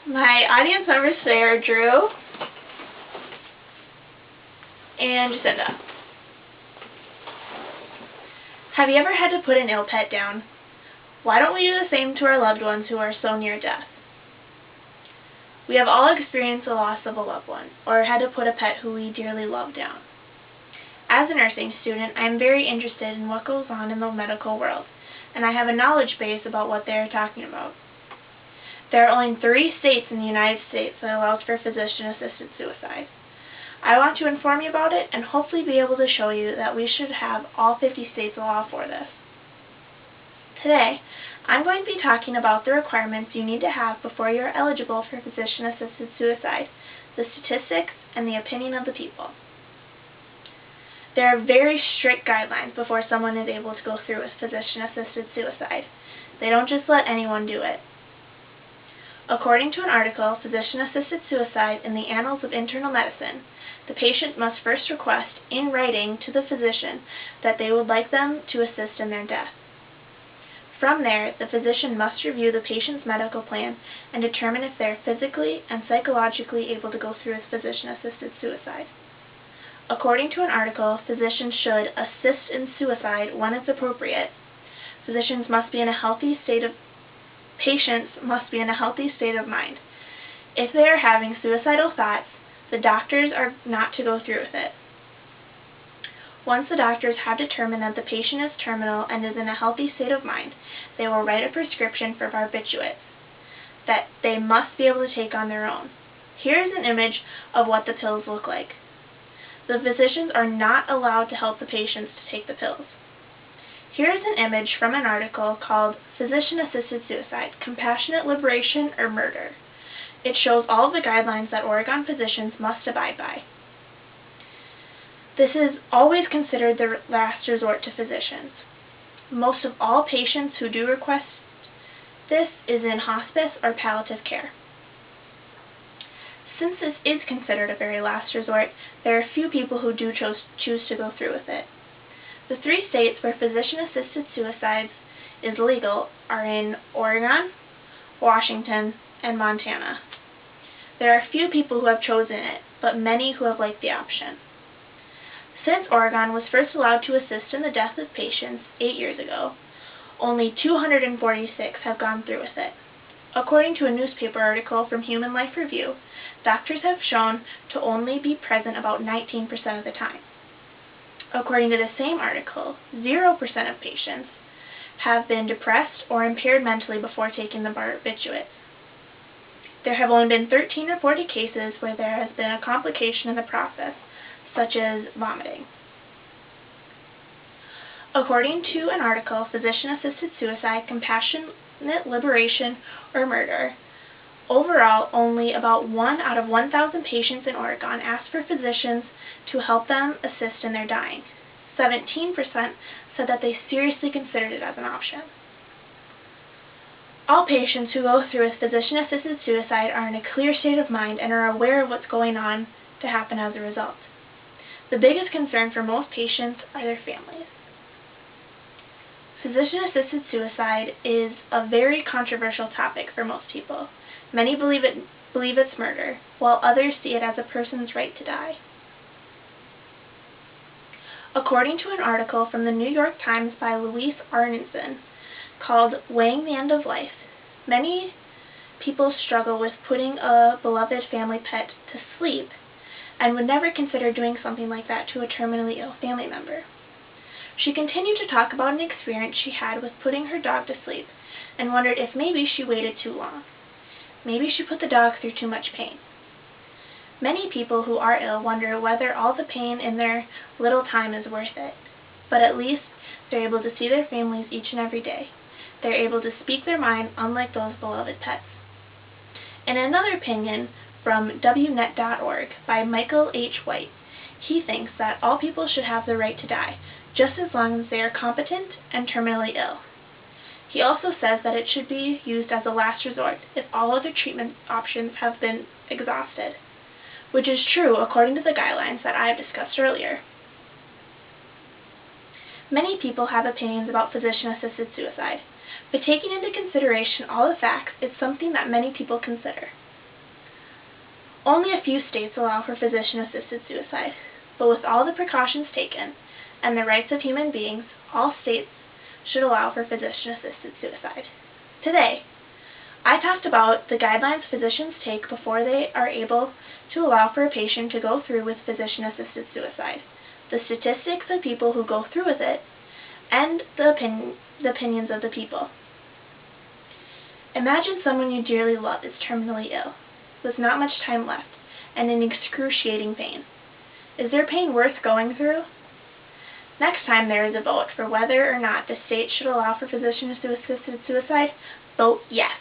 My audience members today are Drew and Jacinda. Have you ever had to put an ill pet down? Why don't we do the same to our loved ones who are so near death? We have all experienced the loss of a loved one, or had to put a pet who we dearly love down. As a nursing student, I am very interested in what goes on in the medical world, and I have a knowledge base about what they are talking about. There are only 3 states in the United States that allows for physician-assisted suicide. I want to inform you about it and hopefully be able to show you that we should have all 50 states allow for this. Today, I'm going to be talking about the requirements you need to have before you are eligible for physician-assisted suicide, the statistics, and the opinion of the people. There are very strict guidelines before someone is able to go through with physician-assisted suicide. They don't just let anyone do it. According to an article, Physician-Assisted Suicide in the Annals of Internal Medicine, the patient must first request in writing to the physician that they would like them to assist in their death. From there, the physician must review the patient's medical plan and determine if they are physically and psychologically able to go through with physician-assisted suicide. According to an article, physicians should assist in suicide when it's appropriate. Patients must be in a healthy state of mind. If they are having suicidal thoughts, the doctors are not to go through with it. Once the doctors have determined that the patient is terminal and is in a healthy state of mind, they will write a prescription for barbiturates that they must be able to take on their own. Here is an image of what the pills look like. The physicians are not allowed to help the patients to take the pills. Here is an image from an article called Physician-Assisted Suicide, Compassionate Liberation or Murder. It shows all of the guidelines that Oregon physicians must abide by. This is always considered the last resort to physicians. Most of all patients who do request this is in hospice or palliative care. Since this is considered a very last resort, there are few people who do choose to go through with it. The 3 states where physician-assisted suicides is legal are in Oregon, Washington, and Montana. There are few people who have chosen it, but many who have liked the option. Since Oregon was first allowed to assist in the death of patients 8 years ago, only 246 have gone through with it. According to a newspaper article from Human Life Review, doctors have shown to only be present about 19% of the time. According to the same article, 0% of patients have been depressed or impaired mentally before taking the barbiturates. There have only been 13 reported cases where there has been a complication in the process, such as vomiting. According to an article, Physician-Assisted Suicide, Compassionate Liberation, or Murder, overall, only about 1 out of 1,000 patients in Oregon asked for physicians to help them assist in their dying. 17% said that they seriously considered it as an option. All patients who go through with physician-assisted suicide are in a clear state of mind and are aware of what's going on to happen as a result. The biggest concern for most patients are their families. Physician-assisted suicide is a very controversial topic for most people. Many believe it's murder, while others see it as a person's right to die. According to an article from the New York Times by Louise Arneson called Weighing the End of Life, many people struggle with putting a beloved family pet to sleep and would never consider doing something like that to a terminally ill family member. She continued to talk about an experience she had with putting her dog to sleep and wondered if maybe she waited too long. Maybe she put the dog through too much pain. Many people who are ill wonder whether all the pain in their little time is worth it, but at least they're able to see their families each and every day. They're able to speak their mind, unlike those beloved pets. In another opinion from WNet.org by Michael H. White, he thinks that all people should have the right to die, just as long as they are competent and terminally ill. He also says that it should be used as a last resort if all other treatment options have been exhausted, which is true according to the guidelines that I have discussed earlier. Many people have opinions about physician-assisted suicide, but taking into consideration all the facts, it's something that many people consider. Only a few states allow for physician-assisted suicide, but with all the precautions taken and the rights of human beings, all states should allow for physician-assisted suicide. Today, I talked about the guidelines physicians take before they are able to allow for a patient to go through with physician-assisted suicide, the statistics of people who go through with it, and the opinions of the people. Imagine someone you dearly love is terminally ill, with not much time left, and in excruciating pain. Is their pain worth going through? Next time there is a vote for whether or not the state should allow for physician-assisted suicide, vote yes.